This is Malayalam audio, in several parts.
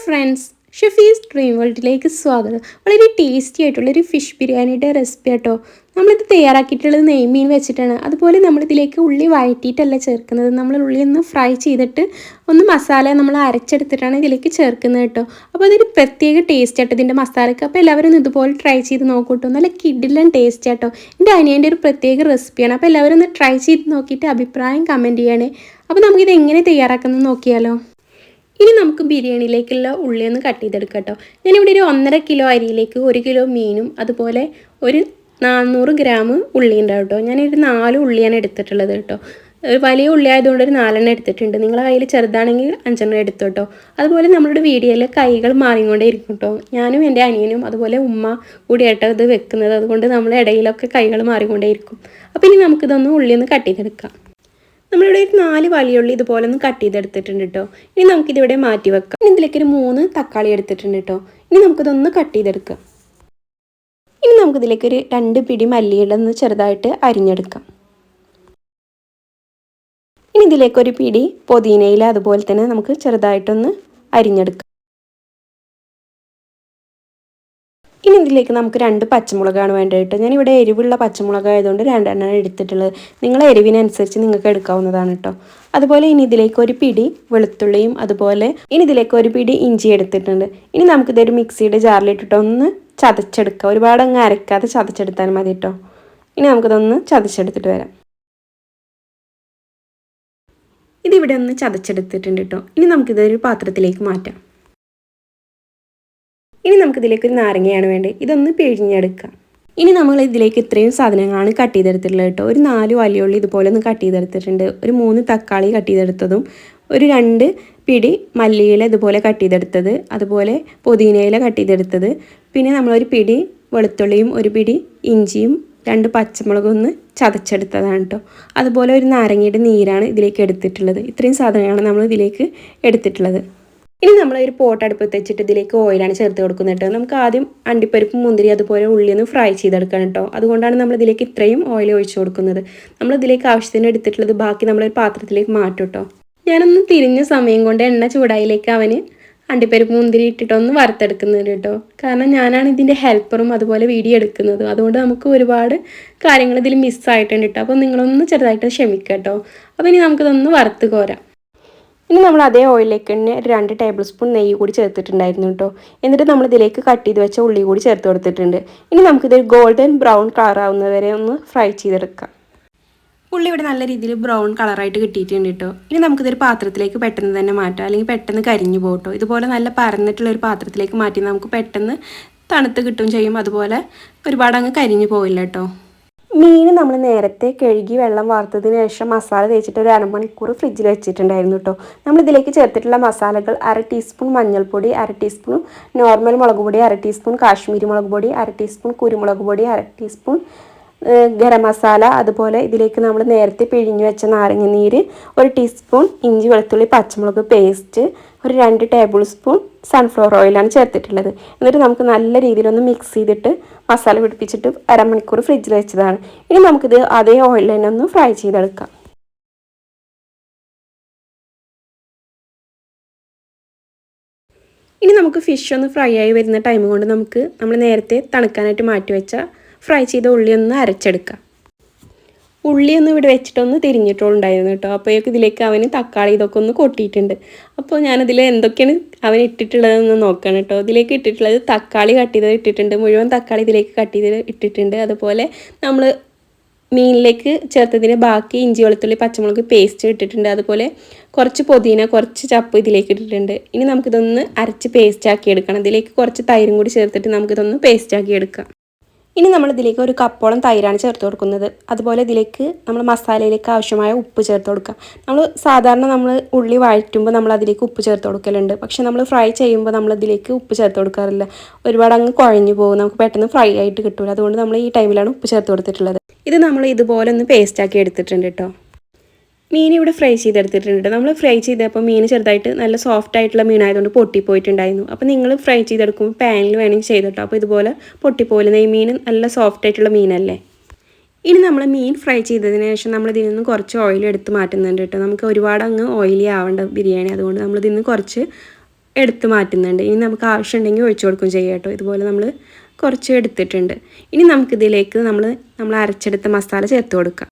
ഫ്രണ്ട്സ്, ഷെഫീസ് ഡ്രീം വേൾഡിലേക്ക് സ്വാഗതം. വളരെ ടേസ്റ്റി ആയിട്ടുള്ളൊരു ഫിഷ് ബിരിയാണിയുടെ റെസിപ്പി കേട്ടോ. നമ്മളിത് തയ്യാറാക്കിയിട്ടുള്ളത് നെയ്മീൻ വെച്ചിട്ടാണ്. അതുപോലെ നമ്മളിതിലേക്ക് ഉള്ളി വഴറ്റിയിട്ടല്ല ചേർക്കുന്നത്. നമ്മൾ ഉള്ളി ഒന്ന് ഫ്രൈ ചെയ്തിട്ട് മസാല നമ്മൾ അരച്ചെടുത്തിട്ടാണ് ഇതിലേക്ക് ചേർക്കുന്നത് കേട്ടോ. അപ്പോൾ അതൊരു പ്രത്യേക ടേസ്റ്റ് ആട്ടോ ഇതിൻ്റെ മസാലയ്ക്ക്. അപ്പോൾ എല്ലാവരും ഇതുപോലെ ട്രൈ ചെയ്ത് നോക്കൂട്ടോ. നല്ല കിടിലൻ ടേസ്റ്റ് ആട്ടോ. എൻ്റെ അനിയൻ്റെ ഒരു പ്രത്യേക റെസിപ്പിയാണ്. അപ്പോൾ എല്ലാവരും ഒന്ന് ട്രൈ ചെയ്ത് നോക്കിയിട്ട് അഭിപ്രായം കമൻറ്റ് ചെയ്യണേ. അപ്പോൾ നമുക്കിത് എങ്ങനെ തയ്യാറാക്കുന്നത് നോക്കിയാലോ. ഇനി നമുക്ക് ബിരിയാണിയിലേക്കുള്ള ഉള്ളി ഒന്ന് കട്ട് ചെയ്തെടുക്കാം കേട്ടോ. ഞാനിവിടെ ഒരു 1.5 കിലോ അരിയിലേക്ക് 1 കിലോ മീനും അതുപോലെ ഒരു 400 ഗ്രാം ഉള്ളി ഉണ്ടാവും കേട്ടോ. ഞാനൊരു 4 ഉള്ളിയാണ് എടുത്തിട്ടുള്ളത് കേട്ടോ. വലിയ ഉള്ളി ആയതുകൊണ്ട് ഒരു 4 എണ്ണം എടുത്തിട്ടുണ്ട്. നിങ്ങളുടെ കയ്യിൽ ചെറുതാണെങ്കിൽ 5 എണ്ണം എടുത്തു കേട്ടോ. അതുപോലെ നമ്മളുടെ വീഡിയോയിൽ കൈകൾ മാറിക്കൊണ്ടേ ഇരിക്കും കേട്ടോ. ഞാനും എൻ്റെ അനിയനും അതുപോലെ ഉമ്മ കൂടിയായിട്ടോ ഇത് വെക്കുന്നത്. അതുകൊണ്ട് നമ്മൾ ഇടയിലൊക്കെ കൈകൾ മാറിക്കൊണ്ടേ ഇരിക്കും. അപ്പോൾ ഇനി നമുക്കിതൊന്ന് ഉള്ളി ഒന്ന് കട്ട് ചെയ്തെടുക്കാം. നമ്മളിവിടെ ഒരു 4 വലിയുള്ളി ഇതുപോലെ ഒന്ന് കട്ട് ചെയ്തെടുത്തിട്ടുണ്ട് കേട്ടോ. ഇനി നമുക്കിതിവിടെ മാറ്റി വെക്കാം. ഇനി ഇതിലേക്ക് ഒരു 3 തക്കാളി എടുത്തിട്ടുണ്ട് കേട്ടോ. ഇനി നമുക്കിതൊന്ന് കട്ട് ചെയ്തെടുക്കാം. ഇനി നമുക്കിതിലേക്ക് ഒരു 2 പിടി മല്ലിയില ഒന്ന് ചെറുതായിട്ട് അരിഞ്ഞെടുക്കാം. ഇനി ഇതിലേക്ക് ഒരു പിടി പുതിനയില അതുപോലെ തന്നെ നമുക്ക് ചെറുതായിട്ടൊന്ന് അരിഞ്ഞെടുക്കാം. ഇനി ഇതിലേക്ക് നമുക്ക് 2 പച്ചമുളകാണ് വേണ്ടത്. ഞാനിവിടെ എരിവുള്ള പച്ചമുളക് ആയതുകൊണ്ട് 2 എണ്ണം എടുത്തിട്ടുള്ളത്. നിങ്ങളെ എരിവിനനുസരിച്ച് നിങ്ങൾക്ക് എടുക്കാവുന്നതാണ് കേട്ടോ. അതുപോലെ ഇനി ഇതിലേക്ക് ഒരു പിടി വെളുത്തുള്ളിയും അതുപോലെ ഇനി ഇതിലേക്ക് ഒരു പിടി ഇഞ്ചി എടുത്തിട്ടുണ്ട്. ഇനി നമുക്കിതൊരു മിക്സിയുടെ ജാറിലിട്ടിട്ട് ഒന്ന് ചതച്ചെടുക്കാം. ഒരുപാട് അങ്ങ് അരക്കാതെ ചതച്ചെടുത്താൽ മതി കേട്ടോ. ഇനി നമുക്കിതൊന്ന് ചതച്ചെടുത്തിട്ട് വരാം. ഇതിവിടെ ഒന്ന് ചതച്ചെടുത്തിട്ടുണ്ട് കേട്ടോ. ഇനി നമുക്കിതൊരു പാത്രത്തിലേക്ക് മാറ്റാം. ഇനി നമുക്കിതിലേക്ക് ഒരു നാരങ്ങയാണ് വേണ്ടത്. ഇതൊന്ന് പിഴിഞ്ഞെടുക്കാം. ഇനി നമ്മൾ ഇതിലേക്ക് ഇത്രയും സാധനങ്ങളാണ് കട്ട് ചെയ്തെടുത്തിട്ടുള്ളത് കേട്ടോ. ഒരു 4 വലിയുള്ളി ഇതുപോലെ ഒന്ന് കട്ട് ചെയ്തെടുത്തിട്ടുണ്ട്. ഒരു 3 തക്കാളി കട്ട് ചെയ്തെടുത്തതും ഒരു 2 പിടി മല്ലിയില ഇതുപോലെ കട്ട് ചെയ്തെടുത്തത്, അതുപോലെ പുതിനയില കട്ട് ചെയ്തെടുത്തത്, പിന്നെ നമ്മളൊരു പിടി വെളുത്തുള്ളിയും ഒരു പിടി ഇഞ്ചിയും 2 പച്ചമുളകും ഒന്ന് ചതച്ചെടുത്തതാണ് കേട്ടോ. അതുപോലെ ഒരു നാരങ്ങയുടെ നീരാണ് ഇതിലേക്ക് എടുത്തിട്ടുള്ളത്. ഇത്രയും സാധനങ്ങളാണ് നമ്മൾ ഇതിലേക്ക് എടുത്തിട്ടുള്ളത്. ഇനി നമ്മളൊരു പോട്ട് അടുപ്പത്ത് വെച്ചിട്ട് ഇതിലേക്ക് ഓയിലാണ് ചേർത്ത് കൊടുക്കുന്നത് കേട്ടോ. നമുക്ക് ആദ്യം അണ്ടിപ്പരിപ്പ് മുന്തിരി അതുപോലെ ഉള്ളിയൊന്ന് ഫ്രൈ ചെയ്തെടുക്കണം കേട്ടോ. അതുകൊണ്ടാണ് നമ്മൾ ഇതിലേക്ക് ഇത്രയും ഓയിൽ ഒഴിച്ചു കൊടുക്കുന്നത്. നമ്മൾ ഇതിലേക്ക് ആവശ്യത്തിന് എടുത്തിട്ടുള്ളത് ബാക്കി നമ്മളൊരു പാത്രത്തിലേക്ക് മാറ്റും കേട്ടോ. ഞാനൊന്ന് തിരിഞ്ഞ സമയം കൊണ്ട് എണ്ണ ചൂടായിലേക്ക് അവന് അണ്ടിപ്പരിപ്പ് മുന്തിരി ഇട്ടിട്ടൊന്ന് വറുത്തെടുക്കുന്നത് കേട്ടോ. കാരണം ഞാനാണ് ഇതിൻ്റെ ഹെൽപ്പറും അതുപോലെ വീഡിയോ എടുക്കുന്നതും. അതുകൊണ്ട് നമുക്ക് ഒരുപാട് കാര്യങ്ങൾ ഇതിൽ മിസ്സായിട്ടുണ്ട് കേട്ടോ. അപ്പോൾ നിങ്ങളൊന്ന് ചെറുതായിട്ട് ക്ഷമിക്കുക കേട്ടോ. അപ്പോൾ ഇനി നമുക്കിതൊന്ന് വറുത്ത് കോരാം. ഇനി നമ്മൾ അതേ ഓയിലിലേക്ക് തന്നെ 2 ടേബിൾ സ്പൂൺ നെയ്യ് കൂടി ചേർത്തിട്ടുണ്ടായിരുന്നു കേട്ടോ. എന്നിട്ട് നമ്മൾ ഇതിലേക്ക് കട്ട് ചെയ്ത് വെച്ച ഉള്ളി കൂടി ചേർത്ത് കൊടുത്തിട്ടുണ്ട്. ഇനി നമുക്കിതൊരു ഗോൾഡൻ ബ്രൗൺ കളർ ആവുന്നത് വരെ ഒന്ന് ഫ്രൈ ചെയ്തെടുക്കാം. ഉള്ളി ഇവിടെ നല്ല രീതിയിൽ ബ്രൗൺ കളറായിട്ട് കിട്ടിയിട്ടുണ്ട് കേട്ടോ. ഇനി നമുക്കിതൊരു പാത്രത്തിലേക്ക് പെട്ടെന്ന് തന്നെ മാറ്റാം, അല്ലെങ്കിൽ പെട്ടെന്ന് കരിഞ്ഞു പോകും കേട്ടോ. ഇതുപോലെ നല്ല പരന്നിട്ടുള്ളൊരു പാത്രത്തിലേക്ക് മാറ്റി നമുക്ക് പെട്ടെന്ന് തണുത്ത് കിട്ടും ചെയ്യും. അതുപോലെ ഒരുപാട് അങ്ങ് കരിഞ്ഞു പോയില്ല കേട്ടോ. മീൻ നമ്മൾ നേരത്തെ കഴുകി വെള്ളം വാർത്തതിന് ശേഷം മസാല തേച്ചിട്ട് ഒരു 1/2 മണിക്കൂർ ഫ്രിഡ്ജിൽ വെച്ചിട്ടുണ്ടായിരുന്നു കേട്ടോ. നമ്മളിതിലേക്ക് ചേർത്തിട്ടുള്ള മസാലകൾ 1/2 ടീസ്പൂൺ മഞ്ഞൾപ്പൊടി, 1/2 ടീസ്പൂൺ നോർമൽ മുളക് പൊടി, 1/2 ടീസ്പൂൺ കാശ്മീരി മുളക് പൊടി, 1/2 ടീസ്പൂൺ കുരുമുളക് പൊടി, 1/2 ടീസ്പൂൺ ഗരം മസാല, അതുപോലെ ഇതിലേക്ക് നമ്മൾ നേരത്തെ പിഴിഞ്ഞു വെച്ച നാരങ്ങ നീര്, 1 ടീസ്പൂൺ ഇഞ്ചി വെളുത്തുള്ളി പച്ചമുളക് പേസ്റ്റ്, ഒരു 2 ടേബിൾ സ്പൂൺ സൺഫ്ലവർ ഓയിലാണ് ചേർത്തിട്ടുള്ളത്. എന്നിട്ട് നമുക്ക് നല്ല രീതിയിലൊന്ന് മിക്സ് ചെയ്തിട്ട് മസാല പിടിപ്പിച്ചിട്ട് 1/2 മണിക്കൂർ ഫ്രിഡ്ജിൽ വെച്ചതാണ്. ഇനി നമുക്കിത് അതേ ഓയിലിൽ തന്നെ ഒന്ന് ഫ്രൈ ചെയ്തെടുക്കാം. ഇനി നമുക്ക് ഫിഷ് ഒന്ന് ഫ്രൈ ആയി വരുന്ന ടൈം കൊണ്ട് നമ്മൾ നേരത്തെ തണുക്കാനായിട്ട് മാറ്റി വെച്ച ഫ്രൈ ചെയ്ത ഉള്ളി ഒന്ന് അരച്ചെടുക്കാം. ഉള്ളിയൊന്നും ഇവിടെ വെച്ചിട്ടൊന്ന് തിരിഞ്ഞിട്ടുണ്ടായിരുന്നു കേട്ടോ. അപ്പോഴേക്ക് ഇതിലേക്ക് അവന് തക്കാളി ഇതൊക്കെ ഒന്ന് കൊട്ടിയിട്ടുണ്ട്. അപ്പോൾ ഞാനതിൽ എന്തൊക്കെയാണ് അവൻ ഇട്ടിട്ടുള്ളതെന്ന് നോക്കണം കേട്ടോ. ഇതിലേക്ക് ഇട്ടിട്ടുള്ളത് തക്കാളി കട്ട് ചെയ്ത് ഇട്ടിട്ടുണ്ട്. മുഴുവൻ തക്കാളി ഇതിലേക്ക് കട്ട് ചെയ്ത് ഇട്ടിട്ടുണ്ട്. അതുപോലെ നമ്മൾ മീനിലേക്ക് ചേർത്തതിന് ബാക്കി ഇഞ്ചി വെളുത്തുള്ളി പച്ചമുളക് പേസ്റ്റ് ഇട്ടിട്ടുണ്ട്. അതുപോലെ കുറച്ച് പുതിന, കുറച്ച് ചപ്പ് ഇതിലേക്ക് ഇട്ടിട്ടുണ്ട്. ഇനി നമുക്കിതൊന്ന് അരച്ച് പേസ്റ്റാക്കി എടുക്കണം. ഇതിലേക്ക് കുറച്ച് തൈരും കൂടി ചേർത്തിട്ട് നമുക്കിതൊന്ന് പേസ്റ്റാക്കി എടുക്കാം. ഇനി നമ്മളിതിലേക്ക് 1 കപ്പോളം തൈരാണ് ചേർത്ത് കൊടുക്കുന്നത്. അതുപോലെ ഇതിലേക്ക് നമ്മൾ മസാലയിലേക്ക് ആവശ്യമായ ഉപ്പ് ചേർത്ത് കൊടുക്കാം. നമ്മൾ ഉള്ളി വഴറ്റുമ്പോൾ നമ്മൾ അതിലേക്ക് ഉപ്പ് ചേർത്ത് കൊടുക്കലുണ്ട്. പക്ഷെ നമ്മൾ ഫ്രൈ ചെയ്യുമ്പോൾ നമ്മളതിലേക്ക് ഉപ്പ് ചേർത്ത് കൊടുക്കാറില്ല. ഒരുപാട് അങ്ങ് കുഴഞ്ഞു പോകും, നമുക്ക് പെട്ടെന്ന് ഫ്രൈ ആയിട്ട് കിട്ടില്ല. അതുകൊണ്ട് നമ്മൾ ഈ ടൈമിലാണ് ഉപ്പ് ചേർത്ത് കൊടുത്തിട്ടുള്ളത്. ഇത് നമ്മൾ ഇതുപോലെ ഒന്ന് പേസ്റ്റാക്കി എടുത്തിട്ടുണ്ട് കേട്ടോ. മീൻ ഇവിടെ ഫ്രൈ ചെയ്തെടുത്തിട്ടുണ്ട്. നമ്മൾ ഫ്രൈ ചെയ്തപ്പോൾ മീൻ ചെറുതായിട്ട് നല്ല സോഫ്റ്റ് ആയിട്ടുള്ള മീനായതുകൊണ്ട് പൊട്ടിപ്പോയിട്ടുണ്ടായിരുന്നു. അപ്പോൾ നിങ്ങൾ ഫ്രൈ ചെയ്തെടുക്കുമ്പോൾ പാനിൽ വേണമെങ്കിൽ ചെയ്തിട്ടോ. അപ്പോൾ ഇതുപോലെ പൊട്ടിപ്പോയില്ല. ഈ മീൻ നല്ല സോഫ്റ്റ് ആയിട്ടുള്ള മീനല്ലേ. ഇനി നമ്മൾ മീൻ ഫ്രൈ ചെയ്തതിന് ശേഷം നമ്മൾ ഇതിൽ നിന്ന് കുറച്ച് ഓയിൽ എടുത്ത് മാറ്റുന്നുണ്ട് കേട്ടോ. നമുക്ക് ഒരുപാട് അങ്ങ് ഓയിലി ആവേണ്ട ബിരിയാണി, അതുകൊണ്ട് നമ്മൾ ഇതിൽ നിന്ന് കുറച്ച് എടുത്ത് മാറ്റുന്നുണ്ട്. ഇനി നമുക്ക് ആവശ്യമുണ്ടെങ്കിൽ ഒഴിച്ചു കൊടുക്കുകയും ചെയ്യാം കേട്ടോ. ഇതുപോലെ നമ്മൾ കുറച്ച് എടുത്തിട്ടുണ്ട്. ഇനി നമുക്കിതിലേക്ക് നമ്മൾ അരച്ചെടുത്ത മസാല ചേർത്ത് കൊടുക്കാം.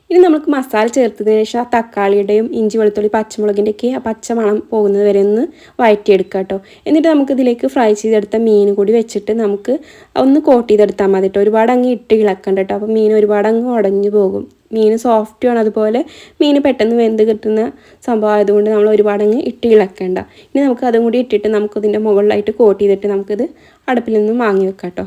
ഇനി നമുക്ക് മസാല ചേർത്തതിന് ശേഷം ആ തക്കാളിയുടെയും ഇഞ്ചി വെളുത്തുള്ളി പച്ചമുളകിൻ്റെയൊക്കെ ആ പച്ച മണം പോകുന്നത് വരെ ഒന്ന് വഴറ്റിയെടുക്കുക കേട്ടോ. എന്നിട്ട് നമുക്കിതിലേക്ക് ഫ്രൈ ചെയ്തെടുത്ത മീൻ കൂടി വെച്ചിട്ട് നമുക്ക് ഒന്ന് കോട്ട് ചെയ്തെടുത്താൽ മതി കേട്ടോ. ഒരുപാട് അങ്ങ് ഇട്ട് ഇളക്കണ്ട കേട്ടോ. അപ്പോൾ മീൻ ഒരുപാട് അങ്ങ് ഉടഞ്ഞു പോകും. മീൻ സോഫ്റ്റുമാണ്, അതുപോലെ മീൻ പെട്ടെന്ന് വെന്ത് കിട്ടുന്ന സംഭവം ആയതുകൊണ്ട് നമ്മൾ ഒരുപാട് അങ്ങ് ഇട്ട് ഇളക്കേണ്ട. ഇനി നമുക്ക് അതും കൂടി ഇട്ടിട്ട് നമുക്കതിൻ്റെ മുകളിലായിട്ട് കോട്ട് ചെയ്തിട്ട് നമുക്കിത് അടുപ്പിൽ നിന്ന് വാങ്ങി വെക്കാം കേട്ടോ.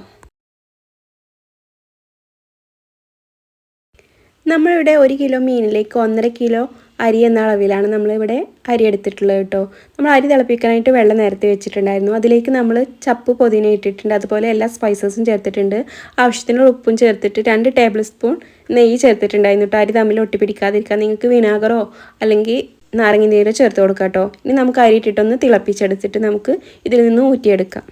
നമ്മളിവിടെ 1 കിലോ മീനിലേക്ക് 1.5 കിലോ അരി എന്ന അളവിലാണ് നമ്മളിവിടെ അരി എടുത്തിട്ടുള്ളത് കേട്ടോ. നമ്മൾ അരി തിളപ്പിക്കാനായിട്ട് വെള്ളം നേരത്തെ വെച്ചിട്ടുണ്ടായിരുന്നു. അതിലേക്ക് നമ്മൾ ചപ്പ് പുതിന ഇട്ടിട്ടുണ്ട്, അതുപോലെ എല്ലാ സ്പൈസസും ചേർത്തിട്ടുണ്ട്. ആവശ്യത്തിനുള്ള ഉപ്പും ചേർത്തിട്ട് 2 ടേബിൾ സ്പൂൺ നെയ്യ് ചേർത്തിട്ടുണ്ടായിരുന്നു കേട്ടോ. അരി തമ്മിൽ ഒട്ടിപ്പിടിക്കാതിരിക്കാൻ നിങ്ങൾക്ക് വിനാഗറോ അല്ലെങ്കിൽ നാരങ്ങ നീരോ ചേർത്ത് കൊടുക്കാം കേട്ടോ. ഇനി നമുക്ക് അരി ഇട്ടിട്ടൊന്ന് തിളപ്പിച്ചെടുത്തിട്ട് നമുക്ക് ഇതിൽ നിന്ന് ഊറ്റിയെടുക്കാം.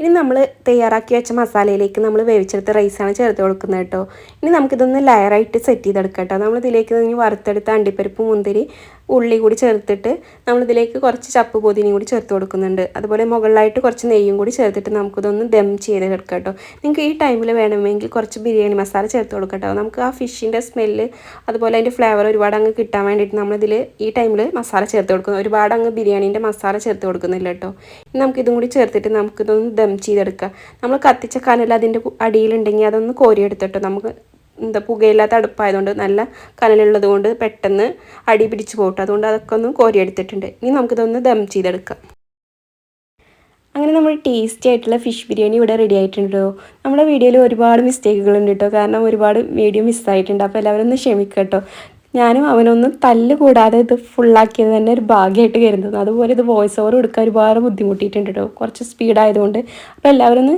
ഇനി നമ്മൾ തയ്യാറാക്കി വെച്ച മസാലയിലേക്ക് നമ്മൾ വേവിച്ചെടുത്ത റൈസാണ് ചേർത്ത് കൊടുക്കുന്നത് കേട്ടോ. ഇനി നമുക്കിതൊന്ന് ലെയറായിട്ട് സെറ്റ് ചെയ്തെടുക്കാം കേട്ടോ. നമ്മളിതിലേക്ക് വറുത്തെടുത്ത അണ്ടിപ്പരിപ്പ് മുന്തിരി ഉള്ളി കൂടി ചേർത്തിട്ട് നമ്മളിതിലേക്ക് കുറച്ച് ചപ്പ് പൊതിനയും കൂടി ചേർത്ത് കൊടുക്കുന്നുണ്ട്. അതുപോലെ മുകളിലായിട്ട് കുറച്ച് നെയ്യും കൂടി ചേർത്തിട്ട് നമുക്കിതൊന്ന് ദം ചെയ്തെടുക്കാം കേട്ടോ. നിങ്ങൾക്ക് ഈ ടൈമിൽ വേണമെങ്കിൽ കുറച്ച് ബിരിയാണി മസാല ചേർത്ത് കൊടുക്കാം കേട്ടോ. നമുക്ക് ആ ഫിഷിൻ്റെ സ്മെല്ല് അതുപോലെ അതിൻ്റെ ഫ്ലേവർ ഒരുപാട് അങ്ങ് കിട്ടാൻ വേണ്ടിയിട്ട് നമ്മളിതിൽ ഈ ടൈമിൽ മസാല ചേർത്ത് കൊടുക്കുന്നത്. ഒരുപാട് അങ്ങ് ബിരിയാണീൻ്റെ മസാല ചേർത്ത് കൊടുക്കുന്നില്ല കേട്ടോ. നമുക്കിതും കൂടി ചേർത്തിട്ട് നമുക്കിതൊന്ന് ദം ചെയ്തെടുക്കാം. നമ്മൾ കത്തിച്ച കനൽ അതിൻ്റെ അടിയിലുണ്ടെങ്കിൽ അതൊന്ന് കോരിയെടുത്തിട്ടോ. നമുക്ക് പുകയില്ലാത്ത അടുപ്പായതുകൊണ്ട് നല്ല കനലുള്ളത് കൊണ്ട് പെട്ടെന്ന് അടി പിടിച്ച് പോകട്ടെ. അതുകൊണ്ട് അതൊക്കെ ഒന്ന് കോരിയെടുത്തിട്ടുണ്ട്. ഇനി നമുക്കിതൊന്ന് ദം ചെയ്തെടുക്കാം. അങ്ങനെ നമ്മൾ ടേസ്റ്റി ആയിട്ടുള്ള ഫിഷ് ബിരിയാണി ഇവിടെ റെഡി ആയിട്ടുണ്ടോ. നമ്മുടെ വീഡിയോയിൽ ഒരുപാട് മിസ്റ്റേക്കുകളുണ്ട് കേട്ടോ. കാരണം ഒരുപാട് വീഡിയോ മിസ്സായിട്ടുണ്ട്. അപ്പോൾ എല്ലാവരും ഒന്ന് ക്ഷമിക്കുക കേട്ടോ. ഞാനും അവനൊന്നും തല്ല് കൂടാതെ ഇത് ഫുള്ളാക്കിയത് തന്നെ ഒരു ഭാഗ്യമായിട്ട് കരുതുന്നു. അതുപോലെ ഇത് വോയിസ് ഓവർ കൊടുക്കാൻ ഒരുപാട് ബുദ്ധിമുട്ടിയിട്ടുണ്ട് കേട്ടോ, കുറച്ച് സ്പീഡായതുകൊണ്ട്. അപ്പോൾ എല്ലാവരും ഒന്ന്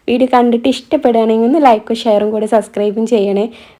വീഡിയോ കണ്ടിട്ട് ഇഷ്ടപ്പെടുകയാണെങ്കിൽ ഒന്ന് ലൈക്കും ഷെയറും കൂടെ സബ്സ്ക്രൈബും ചെയ്യണേ.